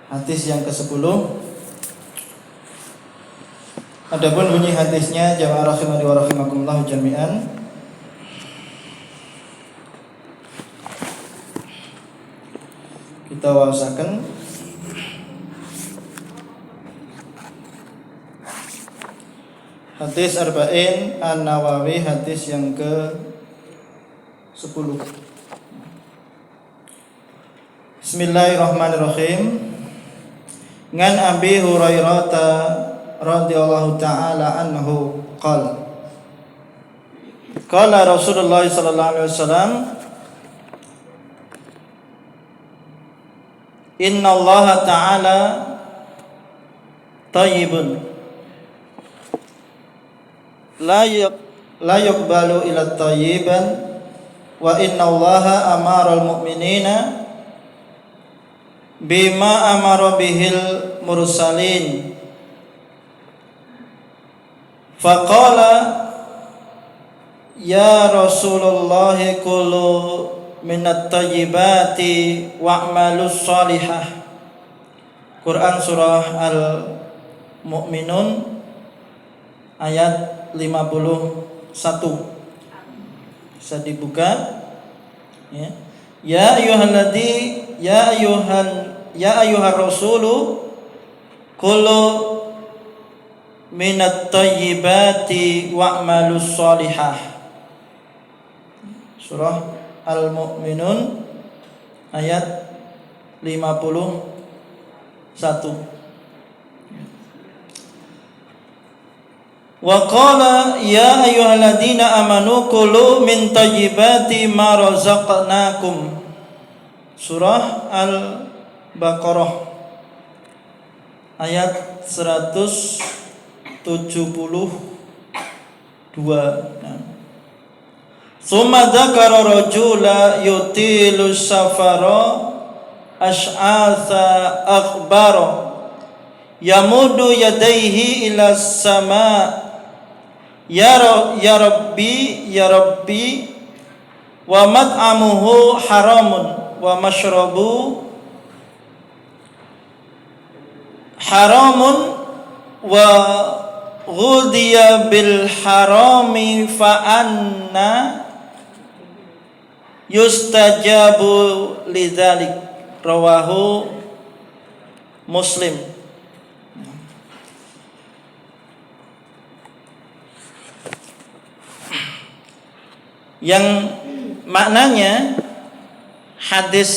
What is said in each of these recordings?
Hadis yang ke-10. Adapun bunyi hadisnya, jamaah rahimani wa rahimakumullah jami'an. Kita wawasakan hadis Arba'in An-Nawawi, hadis yang ke-10. Bismillahirrahmanirrahim. Ngan Abi Hurairah radhiyallahu ta'ala anhu qala Rasulullah sallallahu alaihi wasallam, Inna Allah ta'ala tayyibun la yuqbalu illa tayyiban wa inna Allaha amara al-mu'minina bima amara bihil mursalin faqala ya Rasulullah kulu minat tayyibati wa'malus salihah. Quran surah Al-Mu'minun ayat 51. Bisa dibuka ya. Ya ayyuhar rasulu kulu minat tayyibati wa'malus salihah. Surah Al-Mu'minun ayat 51. Wa qala ya ayyuhalladzina amanu kulu min tayyibati ma razaqnakum. Surah Al-Baqarah ayat 172. Summa dzakara rajula yutilu safara ash'atha akhbara yamudu yadayhi ila sama ya rabbi wa mat'amuhu haramun wa mashrabu haramun wa ghudhiya bil harami fa anna yustajabu lidzalik. Rawahu Muslim. Yang maknanya hadis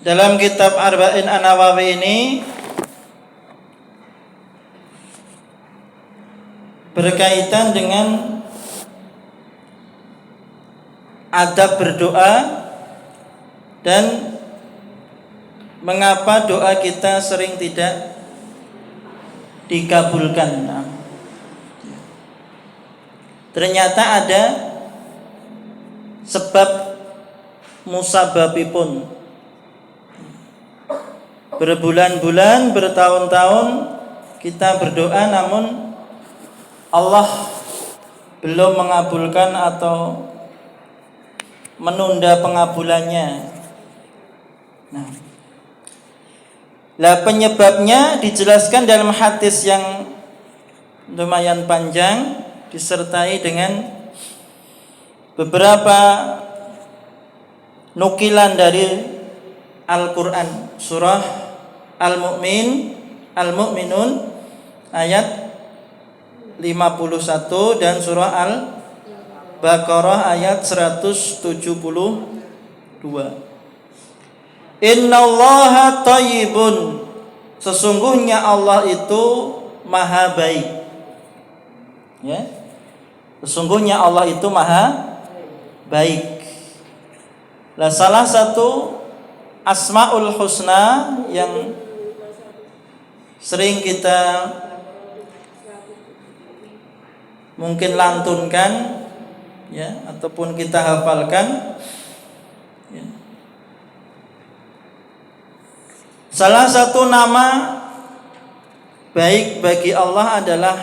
dalam kitab Arba'in An-Nawawi ini berkaitan dengan adab berdoa dan mengapa doa kita sering tidak dikabulkan. Ternyata ada sebab musababipun. Berbulan-bulan, bertahun-tahun kita berdoa namun Allah belum mengabulkan atau menunda pengabulannya. Nah, penyebabnya dijelaskan dalam hadis yang lumayan panjang disertai dengan beberapa nukilan dari Al-Quran. Surah Al-Mu'minun ayat 51 dan surah Al-Baqarah ayat 172. Innallaha thayyibun, sesungguhnya Allah itu maha baik. Ya. Sesungguhnya Allah itu maha baik. Nah, salah satu Asmaul Husna yang sering kita mungkin lantunkan ya, ataupun kita hafalkan ya. Salah satu nama baik bagi Allah adalah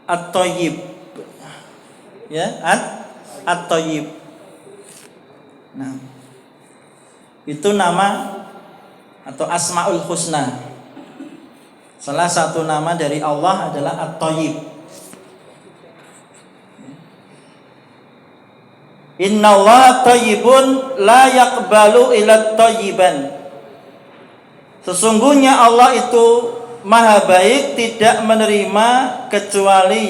At-Thayyib. Ya, At-Thayyib. Nah, Itu nama atau Asmaul Husna. Salah satu nama dari Allah adalah At-Thayyib. Innallaha thayyibun la yaqbalu illa thayyiban. Sesungguhnya Allah itu maha baik, tidak menerima kecuali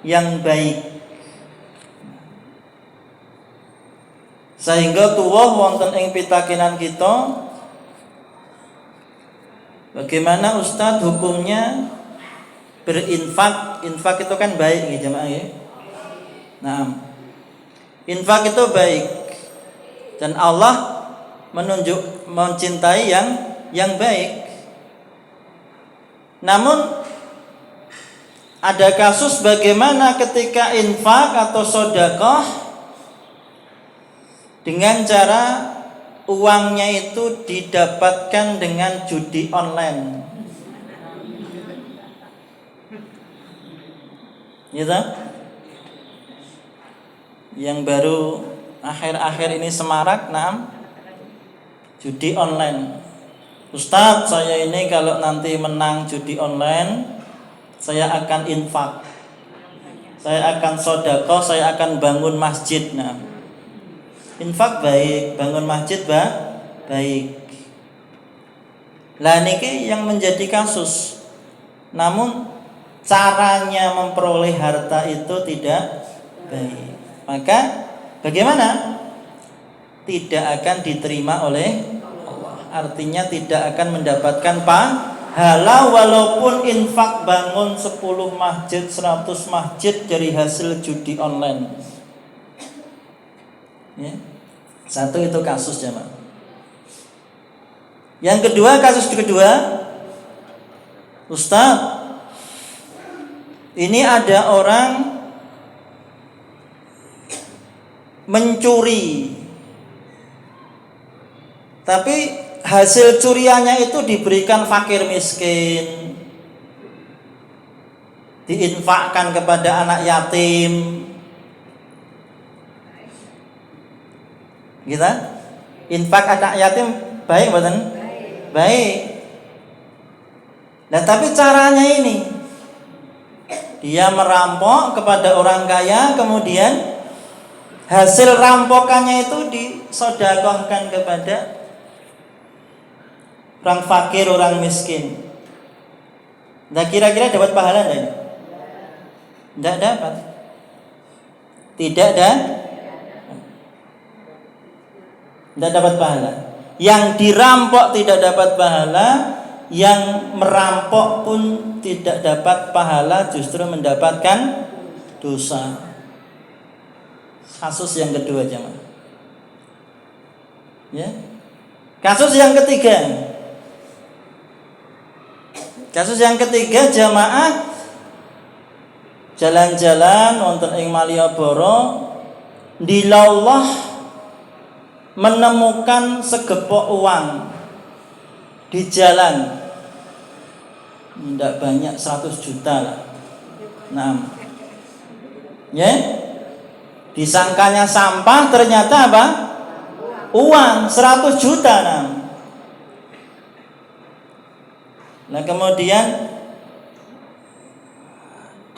yang baik. Sehingga tuwuh wonten ing pitakenan kita, bagaimana Ustadz hukumnya berinfak? Infak itu kan baik ya jemaah ya. Nah, infak itu baik dan Allah mencintai yang baik. Namun ada kasus bagaimana ketika infak atau sedekah dengan cara uangnya itu didapatkan dengan judi online. Gitu? Yang baru akhir-akhir ini semarak, judi online. Ustadz, saya ini kalau nanti menang judi online, saya akan infak, saya akan sedekah, saya akan bangun masjid. Infak baik, bangun masjid baik. Lah niki yang menjadi kasus. Namun caranya memperoleh harta itu tidak baik. Maka bagaimana? Tidak akan diterima oleh Allah. Artinya tidak akan mendapatkan pahala walaupun infak bangun 10 masjid, 100 masjid dari hasil judi online. Ya. Satu itu kasus jemaah. Yang kedua, kasus kedua, Ustaz, ini ada orang mencuri, tapi hasil curiannya itu diberikan fakir miskin, diinfakkan kepada anak yatim. Gitu? Infak anak yatim baik bukan? Baik. Nah, tapi caranya ini, dia merampok kepada orang kaya, kemudian hasil rampokannya itu disedekahkan kepada orang fakir, orang miskin. Nah, kira-kira dapat pahala enggak? Tidak dapat. Tidak dapat pahala. Yang dirampok tidak dapat pahala, yang merampok pun tidak dapat pahala, justru mendapatkan dosa. Kasus yang kedua jemaah. Ya. Kasus yang ketiga. Kasus yang ketiga, jamaah jalan-jalan wonten ing Malioboro, dilallah menemukan segepok uang di jalan. Tidak banyak, 100 juta lah. Ya. Disangkanya sampah, ternyata apa? Uang 100 juta. Nah, kemudian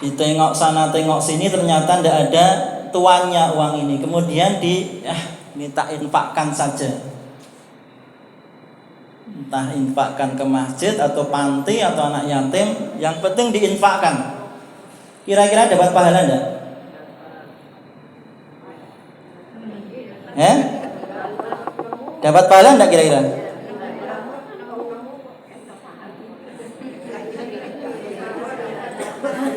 ditengok sana tengok sini, ternyata tidak ada tuannya uang ini. Kemudian minta infakkan saja. Entah infakkan ke masjid atau panti atau anak yatim, yang penting diinfakkan. Kira-kira dapat pahala enggak? Dapat pahala enggak kira-kira?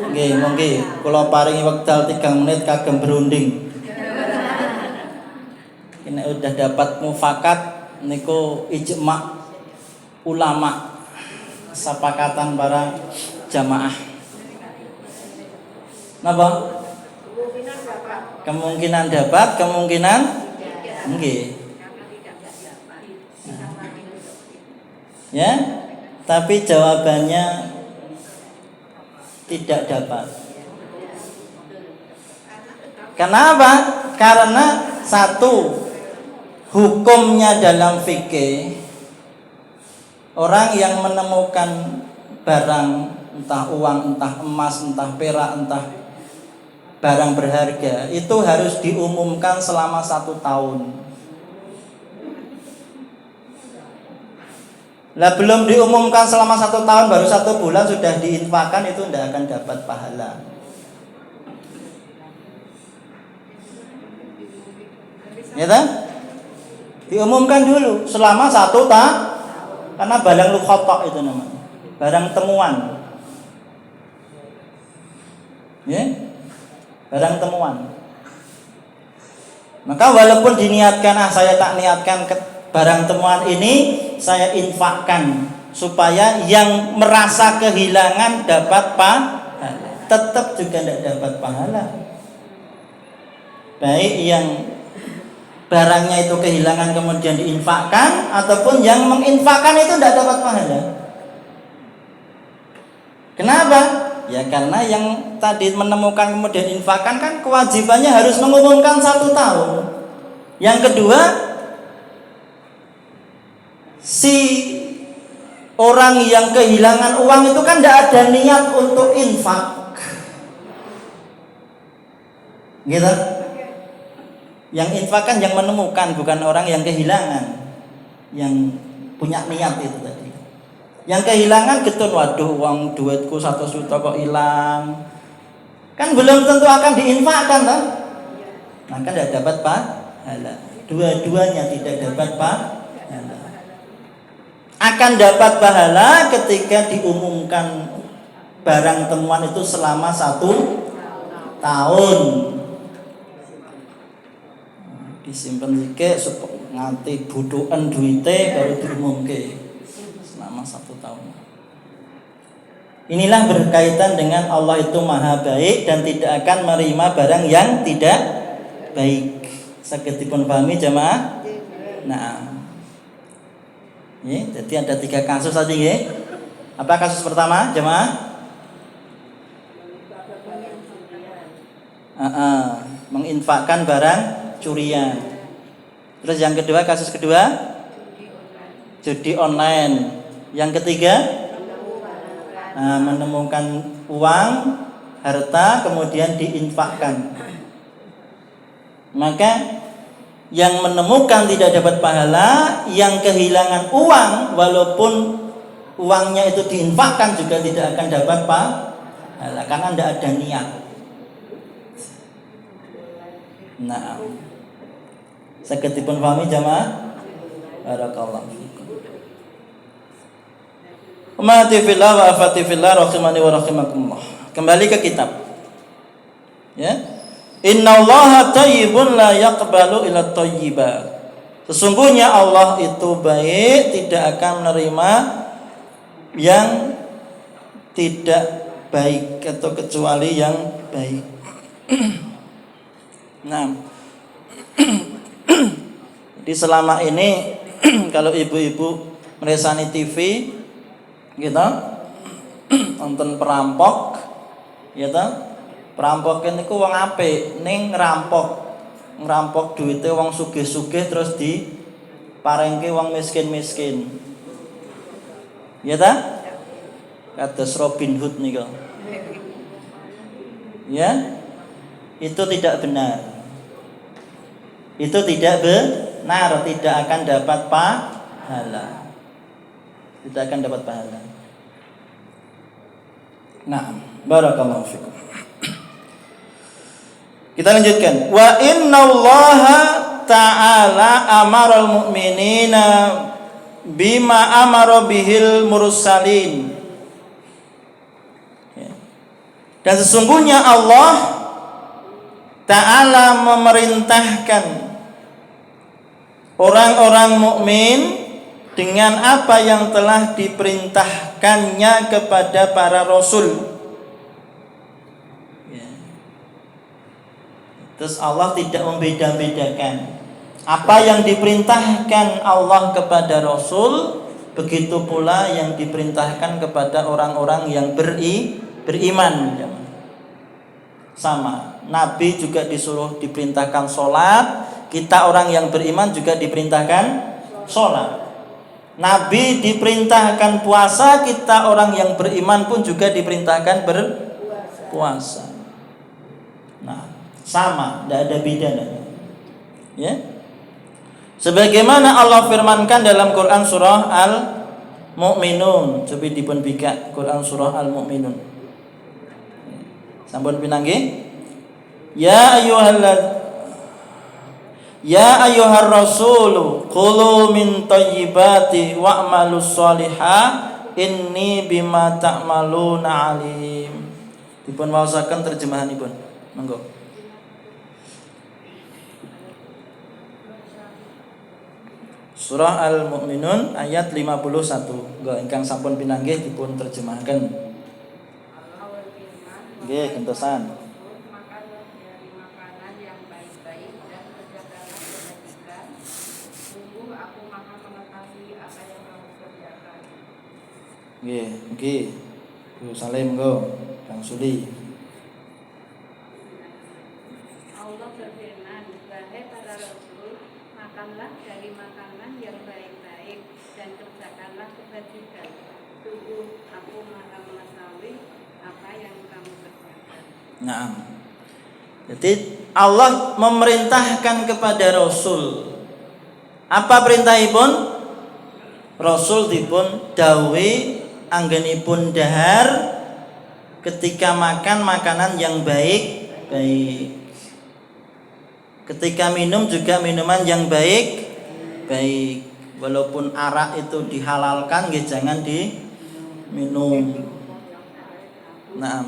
Nggih, monggo kula paringi wekdal 3 menit kagem berunding. Ini udah dapat mufakat niku ijma ulama, sepakatan para jamaah. Napa? Kemungkinan dapat, kemungkinan nggih. Ya, tapi jawabannya tidak dapat. Kenapa? Karena satu, hukumnya dalam fikih, orang yang menemukan barang, entah uang, entah emas, entah perak, entah barang berharga, itu harus diumumkan selama 1 tahun. Lah belum diumumkan selama 1 tahun, baru 1 bulan sudah diinfakkan, itu tidak akan dapat pahala. Ya kan? Diumumkan dulu selama 1 tahun, karena barang lukhotok itu namanya, barang temuan. Ya, barang temuan. Maka walaupun diniatkan, saya tak niatkan barang temuan ini saya infakkan supaya yang merasa kehilangan dapat pahala, tetap juga tidak dapat pahala. Baik yang barangnya itu kehilangan kemudian diinfakkan, ataupun yang menginfakkan itu tidak dapat pahala. Kenapa? Ya karena yang tadi menemukan kemudian infakkan kan kewajibannya harus mengumumkan 1 tahun. Yang kedua, si orang yang kehilangan uang itu kan tidak ada niat untuk infak, gitu. Yang infak kan yang menemukan, bukan orang yang kehilangan, yang punya niat itu tadi. Yang kehilangan getun, waduh uang duitku 1 juta kok hilang, kan belum tentu akan diinfakkan kan? Maka tidak dapat pahala. Dua-duanya tidak dapat pahala. Akan dapat pahala ketika diumumkan barang temuan itu selama 1 tahun. Disimpan dikit nganti butuhan duite baru diumumke selama 1 tahun. Inilah berkaitan dengan Allah itu maha baik dan tidak akan menerima barang yang tidak baik. Saged dipun pahami jamaah? Nah, ya, jadi ada 3 kasus tadi ya. Apa kasus pertama jamaah? Menginfakkan barang curian. Terus yang kedua, kasus kedua, judi online. Yang ketiga, menemukan uang, harta kemudian diinfakkan. Maka yang menemukan tidak dapat pahala, yang kehilangan uang walaupun uangnya itu diinfakkan juga tidak akan dapat pahala karena tidak ada niat. Nah, saged dipun pahami jamaah? Barakallahu fikum. Ummati fillah wa afati fillah rahimani wa rahimakumullah. Kembali ke kitab. Ya. Innallaha thayyibun la yaqbalu illa thayyiba. Sesungguhnya Allah itu baik, tidak akan menerima yang tidak baik atau kecuali yang baik. Nah, jadi selama ini kalau ibu-ibu meresani TV, gitu, nonton perampok, gitu, perampok ini ku wong apik, ning ngerampok duitnya wong sugih-sugih terus diparengke wong miskin-miskin, gitu, kados Robin Hood niku, ya. Itu tidak benar. Itu tidak benar, tidak akan dapat pahala. Tidak akan dapat pahala. Nah, barakallahu fikum. Kita lanjutkan. Wa innallaha ta'ala amaral mu'minina bima amara bihil mursalin. Dan sesungguhnya Allah Ta'ala memerintahkan orang-orang mukmin dengan apa yang telah diperintahkannya kepada para rasul. Ya. Terus Allah tidak membeda-bedakan. Apa yang diperintahkan Allah kepada rasul, begitu pula yang diperintahkan kepada orang-orang yang beriman. Sama. Nabi juga disuruh diperintahkan sholat, kita orang yang beriman juga diperintahkan sholat. Nabi diperintahkan puasa, kita orang yang beriman pun juga diperintahkan berpuasa. Nah, sama, tidak ada bedanya. Ya. Sebagaimana Allah firmankan dalam Quran surah Al-Mu'minun, coba dipun bika Quran surah Al-Mu'minun. Sampun pinanggih? Ya ayyuhar rasulu qulu min thayyibati wa'malus sholihah inni bima ta'maluna alim. Dipun waosaken terjemahanipun. Monggo. Surah Al-Mu'minun ayat 51. Nggo ingkang sampun pinanggih dipun terjemahkan. Nggih, gentosan. Nggih. Bu Salim nggo, Kang Suli. Allah berfirman, wahai para rasul, makanlah dari makanan yang baik-baik dan kerjakanlah kebajikan. Sungguh aku Maha mengetahui apa yang kamu kerjakan. Naam. Jadi Allah memerintahkan kepada Rasul. Apa perintahipun? Rasul dipun dawuhi anggenipun dahar ketika makan makanan yang baik. Ketika minum juga minuman yang baik. Walaupun arak itu dihalalkan, nggih jangan diminum. Nah,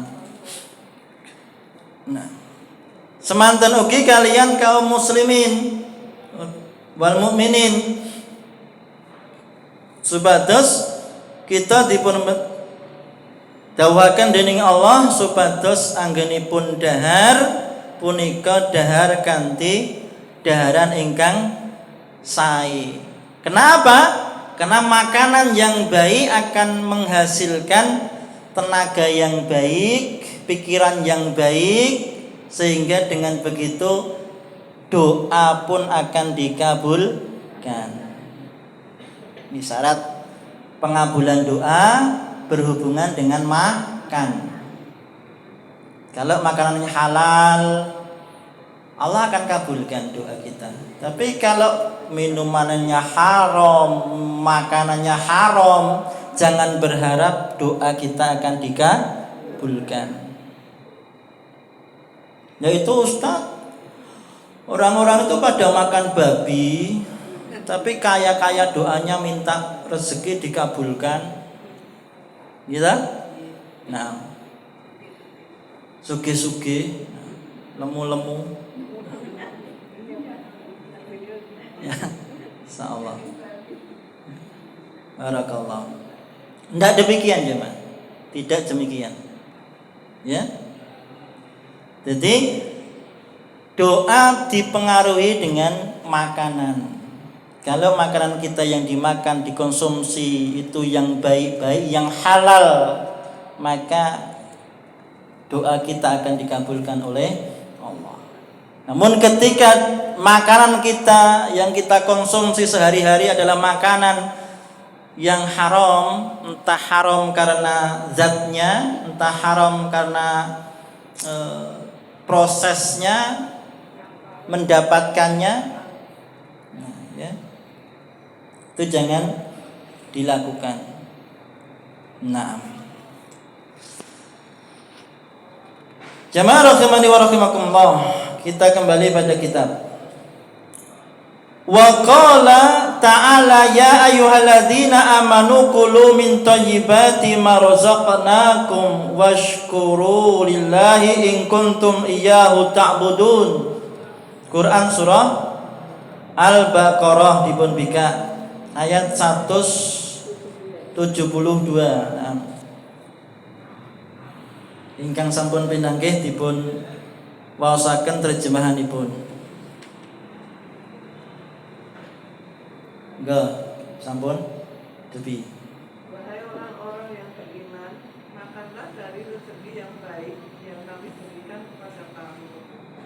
semanten ugi kalian kaum muslimin wal mukminin supados kita dipun dawuhaken dening Allah supados anggenipun dahar punika dahar kanthi daharan ingkang sae. Kenapa? Karena makanan yang baik akan menghasilkan tenaga yang baik, pikiran yang baik, sehingga dengan begitu doa pun akan dikabulkan. Ini syarat pengabulan doa berhubungan dengan makan. Kalau makanannya halal, Allah akan kabulkan doa kita. Tapi kalau minumannya haram, makanannya haram, jangan berharap doa kita akan dikabulkan. Yaitu Ustaz, orang-orang itu pada makan babi, tapi kaya-kaya doanya minta rezeki dikabulkan. Gitu? Nah, suge-suge, lemu-lemu. Ya, insyaallah. Barakallah. Tidak demikian jemaah. Tidak demikian. Ya. Jadi doa dipengaruhi dengan makanan. Kalau makanan kita yang dimakan, dikonsumsi itu yang baik-baik, yang halal, maka doa kita akan dikabulkan oleh Allah. Namun ketika makanan kita yang kita konsumsi sehari-hari adalah makanan yang haram, entah haram karena zatnya, entah haram karena prosesnya mendapatkannya, ya, itu jangan dilakukan. Nah, jamaah rahimani wa rahimakumullah, kita kembali pada kitab. Wa qala ta'ala ya ayyuhalladzina amanu kulu min thayyibati ma razaqnakum washkuru lillahi in kuntum iyyahu ta'budun. Quran surah Al-Baqarah dipun bika ayat 172. Ingkang sampun pinanggih dipun waosaken terjemahanipun. Enggak, sampun depi. Wahai orang-orang yang beriman, makanlah dari rezeki yang baik yang kami berikan kepada kamu.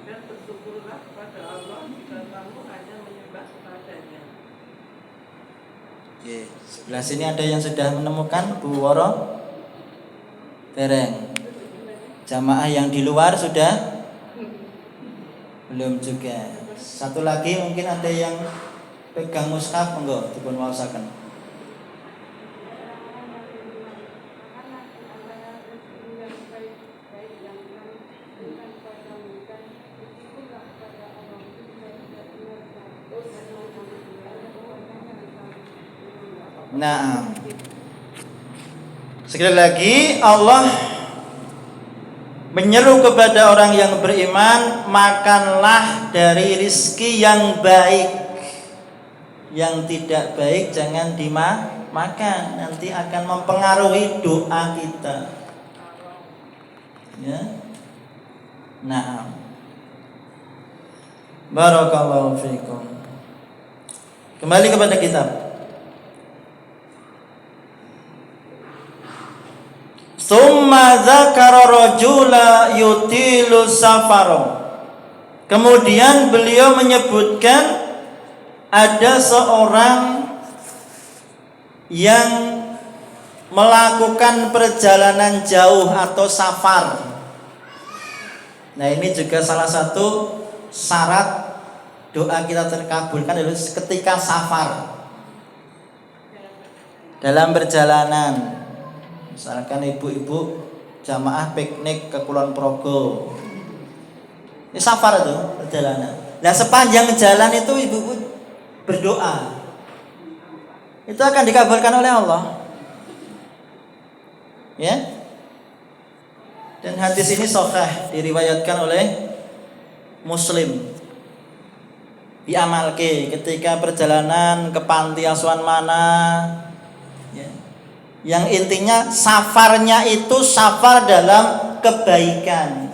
Dan bersyukurlah kepada Allah jika kamu hanya menyembah kepadanya. Oke, sebelah sini ada yang sudah menemukan Bu Woro? Tereng. Jamaah yang di luar sudah? Belum juga. Satu lagi mungkin ada yang pegang mushaf, monggo dipun waosaken. Nah, sekali lagi Allah menyeru kepada orang yang beriman, makanlah dari rizki yang baik. Yang tidak baik jangan dimakan, nanti akan mempengaruhi doa kita. Ya. Nah, barakallahu fiikum. Kembali kepada kitab. Summa dzakara rajula yutilu safaro. Kemudian beliau menyebutkan ada seorang yang melakukan perjalanan jauh atau safar. Nah, ini juga salah satu syarat doa kita terkabulkan adalah ketika safar, dalam perjalanan. Misalkan ibu-ibu jamaah piknik ke Kulon Progo, ini safar itu perjalanan. Nah, sepanjang jalan itu ibu-ibu berdoa, itu akan dikabulkan oleh Allah. Ya. Dan hadis ini sahih, diriwayatkan oleh Muslim. Diamalke ketika perjalanan ke panti asuhan mana, ya. Yang intinya safarnya itu safar dalam kebaikan.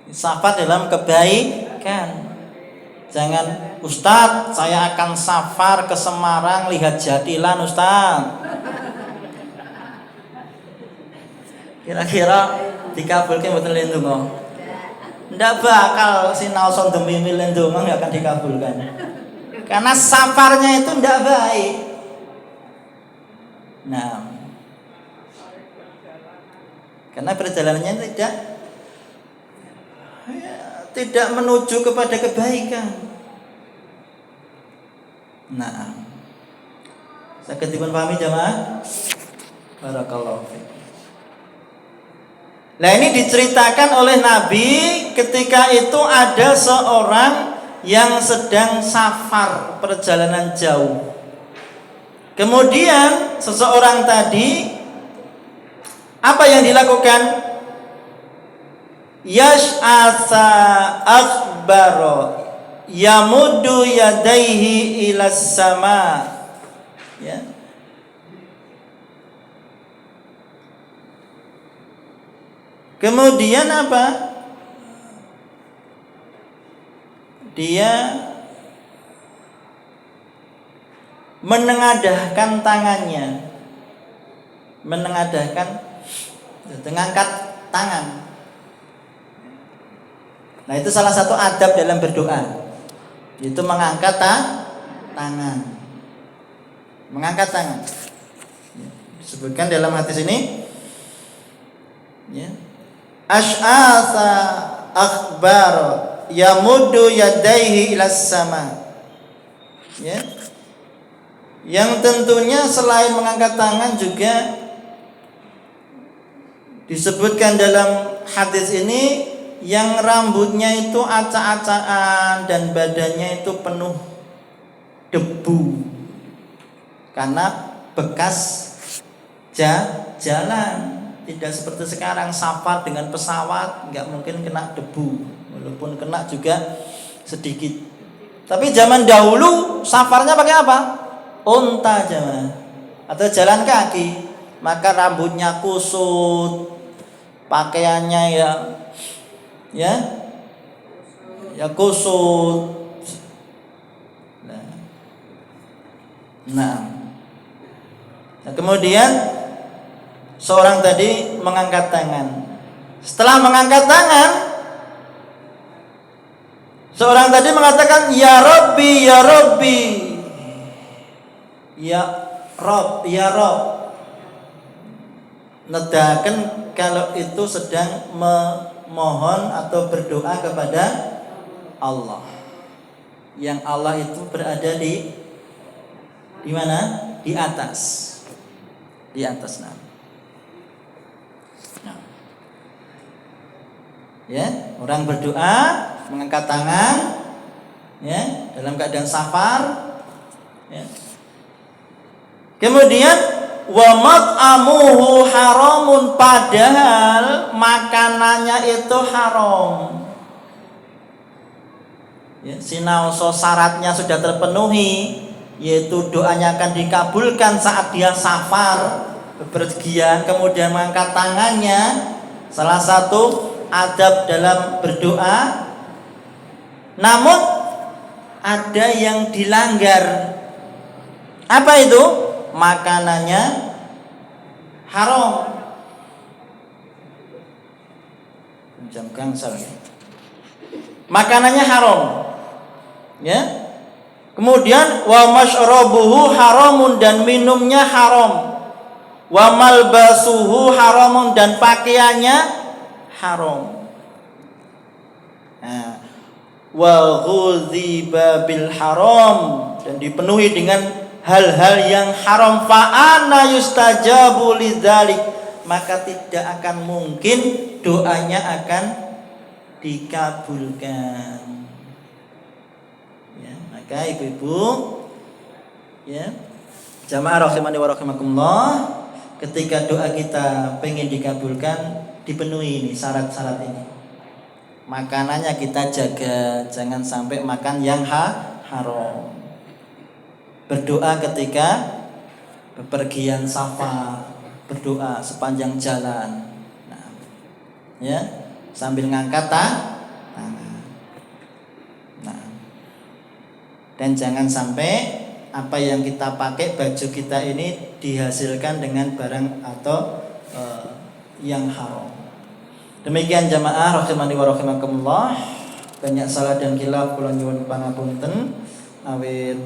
Safar dalam kebaikan. Jangan, Ustadz, saya akan safar ke Semarang lihat jadilan, Ustadz. Kira-kira dikabulkan betul lindungo? Ndak bakal sinau son demi lindungo nggak akan dikabulkan. Karena safarnya itu ndak baik. Nah, karena perjalanannya tidak menuju kepada kebaikan. Nah, saged dipun pahami jamaah? Barakallahu fiik. Nah, ini diceritakan oleh Nabi ketika itu ada seorang yang sedang safar perjalanan jauh. Kemudian seseorang tadi apa yang dilakukan? Yash'asa akhbaro yamuddu yadaihi ilas sama. Ya. Kemudian apa? Dia menengadahkan tangannya, mengangkat tangan. Nah, itu salah satu adab dalam berdoa, itu mengangkat tangan, mengangkat tangan. Disebutkan dalam hadis ini, ya, Ash'asa akhbar yamuddu yadaihi ilas sama. Ya. Yang tentunya selain mengangkat tangan juga disebutkan dalam hadis ini yang rambutnya itu acak-acakan dan badannya itu penuh debu karena bekas jalan. Tidak seperti sekarang safar dengan pesawat nggak mungkin kena debu, walaupun kena juga sedikit. Tapi zaman dahulu safarnya pakai apa? Unta jamaah, atau jalan kaki, maka rambutnya kusut, pakaiannya ya kusut. Nah, kemudian seorang tadi mengangkat tangan. Setelah mengangkat tangan, Seorang tadi mengatakan ya Rabbi, ya Rabbi, ya Rob, ya Rob. Nedakan kalau itu sedang memohon atau berdoa kepada Allah. Yang Allah itu berada di mana? Di atas. Di atas nah. Ya, orang berdoa mengangkat tangan ya, dalam keadaan safar ya. Kemudian wa mat'amuhu haramun, padahal makanannya itu haram. Ya, sinaoso syaratnya sudah terpenuhi, yaitu doanya akan dikabulkan saat dia safar bepergian, kemudian mengangkat tangannya. Salah satu adab dalam berdoa. Namun ada yang dilanggar. Apa itu? Makanannya haram. Jam gangsal ya. Makanannya haram. Ya. Kemudian wa masyrabuhu haramun, dan minumnya haram. Wa malbasuhu haramun, dan pakaiannya haram. Nah, wa ghudziba bil haram, dan dipenuhi dengan hal-hal yang haram. Fa ana yustajabu lidzalik, maka tidak akan mungkin doanya akan dikabulkan. Ya, maka ibu-ibu ya, jamaah rahimani wa rahimakumullah, ketika doa kita pengen dikabulkan, dipenuhi ini syarat-syarat ini. Makanannya kita jaga, jangan sampai makan yang haram. Berdoa ketika bepergian safar, berdoa sepanjang jalan. Nah, ya, sambil ngangkat tangan. Nah, dan jangan sampai apa yang kita pakai, baju kita ini dihasilkan dengan barang atau yang haram. Demikian jamaah rahimani wa rahimakumullah. Banyak salah dan khilaf kula nyuwun pangapunten awit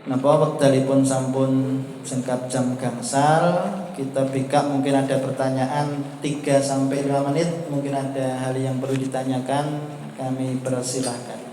napa wektalipun sampun sengkap jam gangsal. Kita bika mungkin ada pertanyaan 3 sampai 5 menit, mungkin ada hal yang perlu ditanyakan, kami persilahkan.